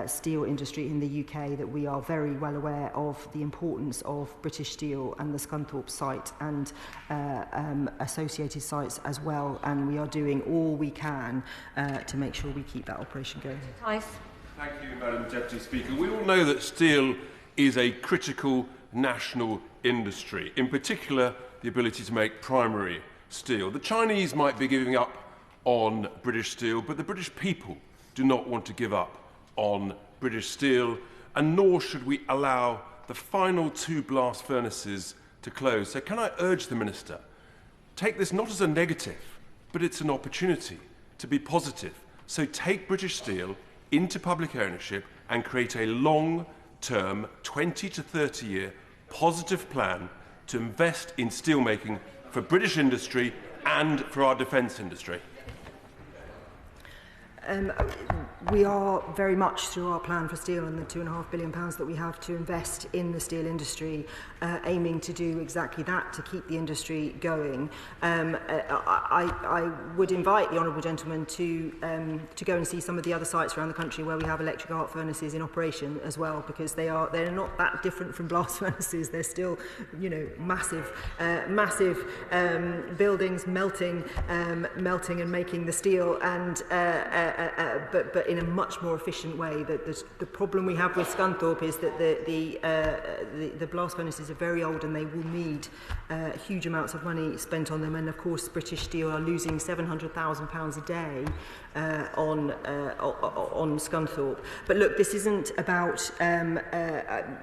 steel industry in the UK that we are very well aware of the importance of British Steel and the Scunthorpe site and associated sites as well, and we are doing all we can to make sure we keep that operation going. Tice. Thank you, Madam Deputy Speaker. We all know that steel is a critical national industry, in particular the ability to make primary steel. The Chinese might be giving up on British steel, but the British people do not want to give up on British steel, and nor should we allow the final 2 blast furnaces to close. So can I urge the Minister, take this not as a negative, but it's an opportunity to be positive. So take British steel into public ownership and create a long-term, 20 to 30-year positive plan to invest in steelmaking for British industry and for our defence industry. We are very much, through our plan for steel and the £2.5 billion that we have to invest in the steel industry, aiming to do exactly that, to keep the industry going. I would invite the honourable gentleman to go and see some of the other sites around the country where we have electric arc furnaces in operation as well, because they're not that different from blast furnaces. They're still, massive buildings melting and making the steel, and but in a much more efficient way. The problem we have with Scunthorpe is that the blast furnaces are very old and they will need huge amounts of money spent on them. And of course, British Steel are losing £700,000 a day on Scunthorpe. But look, this isn't about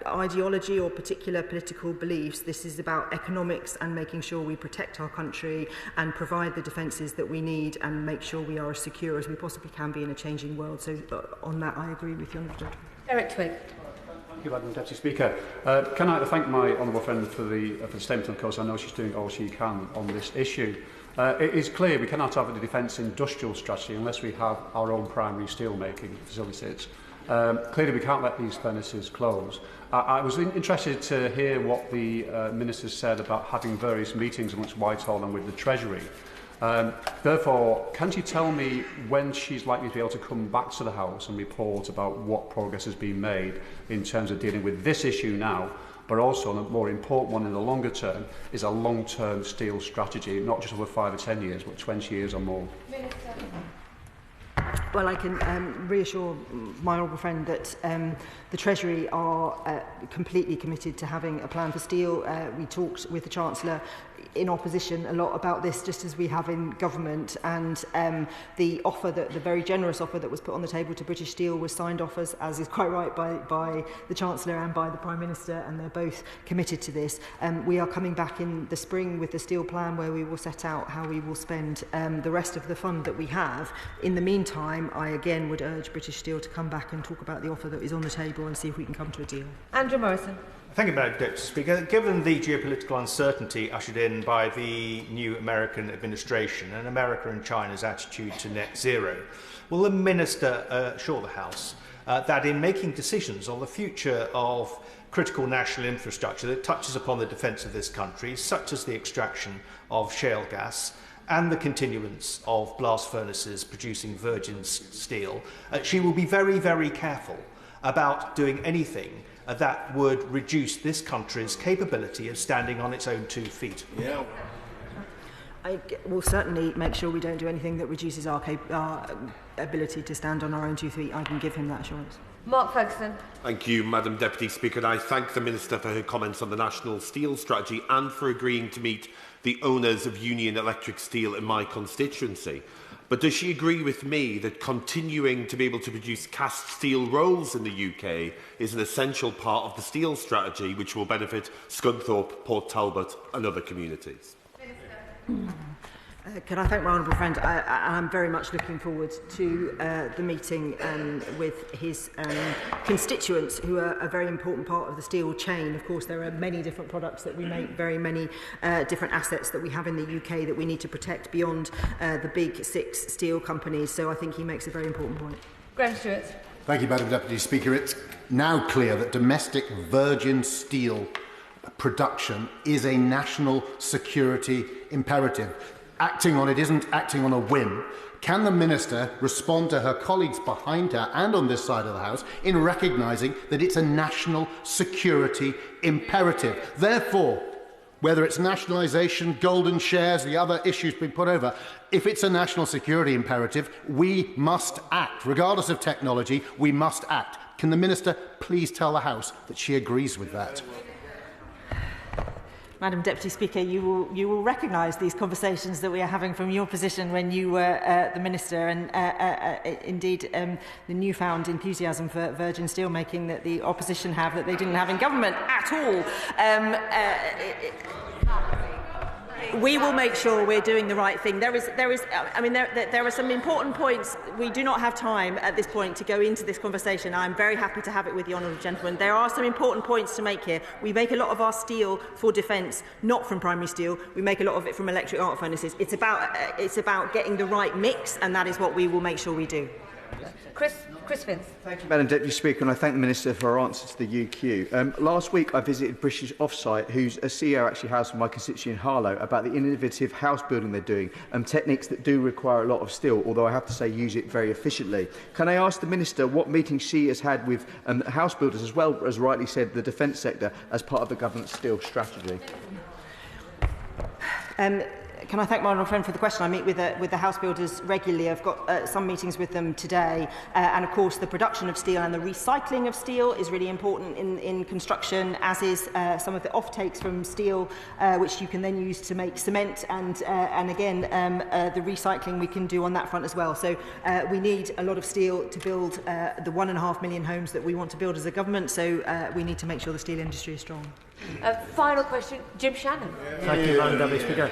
ideology or particular political beliefs. This is about economics and making sure we protect our country and provide the defences that we need and make sure we are as secure as we possibly can be in a changing world. So on that, I agree with you. Eric Twigg. Thank you, Madam Deputy Speaker. Can I thank my honourable friend for the statement? Of course, I know she's doing all she can on this issue. It is clear we cannot have a defence industrial strategy unless we have our own primary steel-making facilities. Clearly, we can't let these furnaces close. I was interested to hear what the Minister said about having various meetings amongst Whitehall and with the Treasury. Therefore, can she tell me when she's likely to be able to come back to the House and report about what progress has been made in terms of dealing with this issue now, but also, and a more important one in the longer term, is a long-term steel strategy, not just over 5 or 10 years, but 20 years or more? Minister. Well, I can reassure my honourable friend that the Treasury are completely committed to having a plan for steel. We talked with the Chancellor in opposition a lot about this, just as we have in government, and the very generous offer that was put on the table to British Steel was signed off, as is quite right, by the Chancellor and by the Prime Minister, and they're both committed to this. We are coming back in the spring with the steel plan, where we will set out how we will spend the rest of the fund that we have. In the meantime, I again would urge British Steel to come back and talk about the offer that is on the table and see if we can come to a deal. Andrew Morrison. Thank you, Madam Deputy Speaker. Given the geopolitical uncertainty ushered in by the new American administration and America and China's attitude to net zero, will the Minister assure the House that in making decisions on the future of critical national infrastructure that touches upon the defence of this country, such as the extraction of shale gas and the continuance of blast furnaces producing virgin steel, she will be very, very careful about doing anything that would reduce this country's capability of standing on its own 2 feet? Yeah. I will certainly make sure we don't do anything that reduces our ability to stand on our own 2 feet. I can give him that assurance. Mark Ferguson. Thank you, Madam Deputy Speaker. And I thank the Minister for her comments on the National Steel Strategy and for agreeing to meet the owners of Union Electric Steel in my constituency. But does she agree with me that continuing to be able to produce cast steel rolls in the UK is an essential part of the steel strategy which will benefit Scunthorpe, Port Talbot and other communities? Can I thank my honourable friend? I'm very much looking forward to the meeting with his constituents, who are a very important part of the steel chain. Of course, there are many different products that we make, very many different assets that we have in the UK that we need to protect beyond the big 6 steel companies. So I think he makes a very important point. Graham Stewart. Thank you, Madam Deputy Speaker. It's now clear that domestic virgin steel production is a national security imperative. acting on it isn't acting on a whim. Can the Minister respond to her colleagues behind her and on this side of the House in recognising that it's a national security imperative? Therefore, whether it's nationalisation, golden shares, the other issues being put over, if it's a national security imperative, we must act. Regardless of technology, we must act. Can the Minister please tell the House that she agrees with that? Madam Deputy Speaker, you will recognise these conversations that we are having from your position when you were the Minister, and indeed the newfound enthusiasm for virgin steelmaking that the opposition have that they didn't have in government at all. We will make sure we're doing the right thing. There are some important points. We do not have time at this point to go into this conversation. I'm very happy to have it with the honourable gentleman. There are some important points to make here. We make a lot of our steel for defence, not from primary steel. We make a lot of it from electric arc furnaces. It's about getting the right mix, and that is what we will make sure we do. Chris Vince. Thank you, Madam Deputy Speaker, and I thank the Minister for her answer to the UQ. Last week I visited British Offsite, whose CEO actually has from my constituent Harlow, about the innovative house building they're doing and techniques that do require a lot of steel, although I have to say use it very efficiently. Can I ask the Minister what meetings she has had with house builders, as well as rightly said the defence sector, as part of the government's steel strategy? Can I thank my honourable friend for the question? I meet with the house builders regularly. I've got some meetings with them today. And of course, the production of steel and the recycling of steel is really important in construction, as is some of the offtakes from steel, which you can then use to make cement. And again, the recycling we can do on that front as well. So we need a lot of steel to build the 1.5 million homes that we want to build as a government. So we need to make sure the steel industry is strong. Final question, Jim Shannon. Thank you, Madam Deputy Speaker.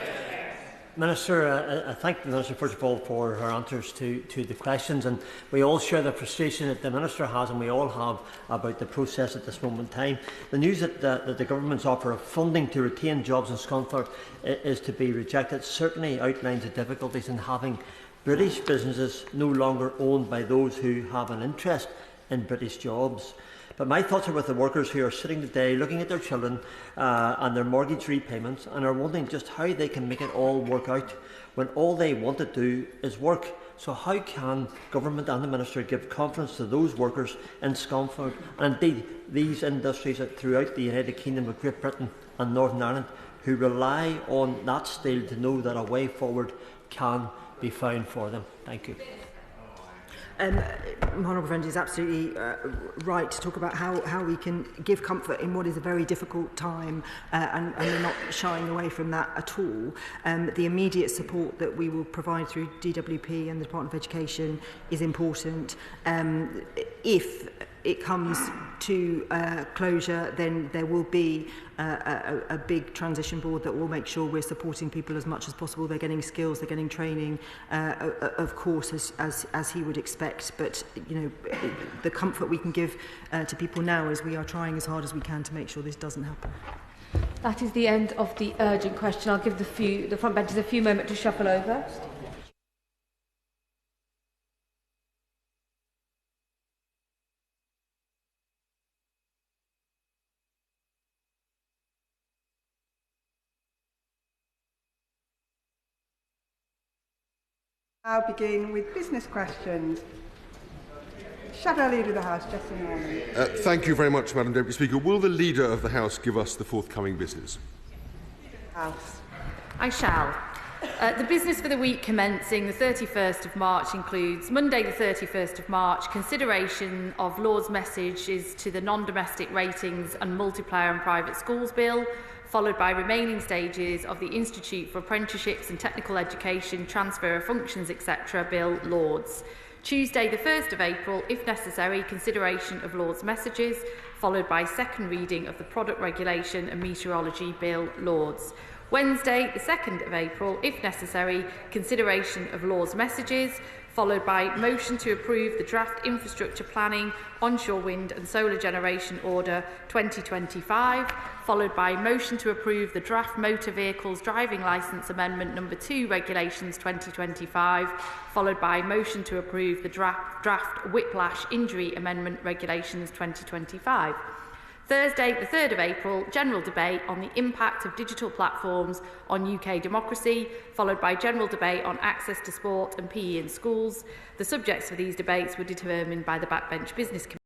Minister, I thank the Minister first of all for her answers to the questions, and we all share the frustration that the Minister has, and we all have, about the process at this moment in time. The news that the government's offer of funding to retain jobs in Scunthorpe is to be rejected certainly outlines the difficulties in having British businesses no longer owned by those who have an interest in British jobs. But my thoughts are with the workers who are sitting today looking at their children and their mortgage repayments and are wondering just how they can make it all work out when all they want to do is work. So how can government and the Minister give confidence to those workers in Scunthorpe and indeed these industries throughout the United Kingdom of Great Britain and Northern Ireland who rely on that steel to know that a way forward can be found for them? Thank you. My honourable friend is absolutely right to talk about how we can give comfort in what is a very difficult time, and we're not shying away from that at all. The immediate support that we will provide through DWP and the Department of Education is important. If it comes to closure, then there will be a big transition board that will make sure we're supporting people as much as possible. They're getting skills, they're getting training, of course, as he would expect. But you know, the comfort we can give to people now is we are trying as hard as we can to make sure this doesn't happen. That is the end of the urgent question. I'll give the front benches a few moments to shuffle over. I'll begin with business questions. Shadow Leader of the House, Justin Norman. Thank you very much, Madam Deputy Speaker. Will the Leader of the House give us the forthcoming business? House. I shall. The business for the week commencing the 31st of March includes Monday the 31st of March, consideration of Lord's messages to the non-domestic ratings and multiplier and private schools bill, followed by remaining stages of the Institute for Apprenticeships and Technical Education, Transfer of Functions, etc. Bill, Lords. Tuesday the 1st of April, if necessary, consideration of Lord's messages, followed by second reading of the Product Regulation and Meteorology Bill, Lords. Wednesday the 2nd of April, if necessary, consideration of Lord's messages, followed by motion to approve the draft infrastructure planning, onshore wind and solar generation order 2025, followed by motion to approve the draft motor vehicles driving licence amendment number 2 regulations 2025, followed by motion to approve the draft whiplash injury amendment regulations 2025. Thursday, the 3rd of April, general debate on the impact of digital platforms on UK democracy, followed by general debate on access to sport and PE in schools. The subjects for these debates were determined by the Backbench Business Committee.